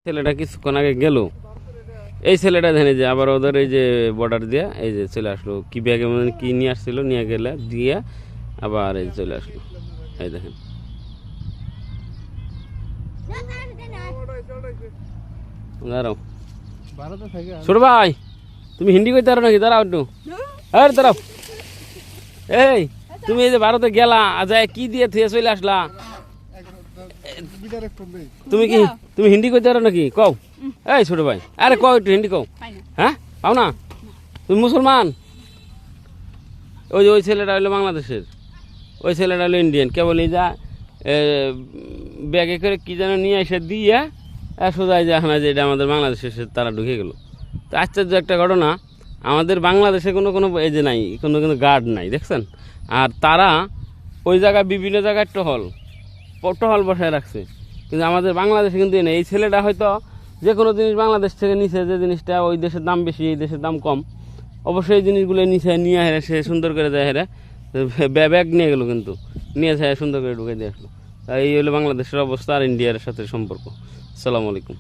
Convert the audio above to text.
ছেলেটা কিছুক্ষণ আগে গেল, এই ছেলেটা দেখেন যে আবার ওদের এই যে বর্ডার দিয়া এই যে চলে আসলো, কি ব্যাগে মানে কি নিয়ে আসছিল, নিয়ে গেলে দিয়ে আবার এই চলে আসলো। এই দেখেন দাঁড়াও ছোট ভাই, তুমি হিন্দি কইতে পারো নাকি? দাঁড়াও একটু, আরে দাঁড়াও। এই তুমি এই যে ভারতে গেলা, আজ কি দিয়ে থুয়ে চলে আসলা? তুমি হিন্দি কইতে পারো নাকি? কও। এই ছোট ভাই, আরে কও একটু হিন্দি কও। হ্যাঁ পাও না? তুমি মুসলমান? ওই ছেলেটা হলো বাংলাদেশের, ওই ছেলেটা হলো ইন্ডিয়ান। কেবল এই যা ব্যাগে করে কি যেন নিয়ে এসে দিয়ে সোজা যে এখন যে এটা আমাদের বাংলাদেশে তারা ঢুকে গেল। তো আশ্চর্য একটা ঘটনা, আমাদের বাংলাদেশে কোনো এই যে নাই, কোনো কিন্তু গার্ড নাই, দেখছেন? আর তারা ওই জায়গায় বিভিন্ন জায়গায় টহল বসায় রাখছে, কিন্তু আমাদের বাংলাদেশে কিন্তু নেই। এই ছেলেটা হয়তো যে কোনো জিনিস বাংলাদেশ থেকে নিছে, যে জিনিসটা ওই দেশের দাম বেশি এই দেশের দাম কম, অবশ্যই এই জিনিসগুলো নিয়ে হেরে সে সুন্দর করে দেয়, হেরে ব্যাগ নিয়ে গেলো, কিন্তু নিয়ে সুন্দর করে ঢুকে দিয়ে আসলো। এই হলো বাংলাদেশের অবস্থা আর ইন্ডিয়ার সাথে সম্পর্ক। আসসালামু আলাইকুম।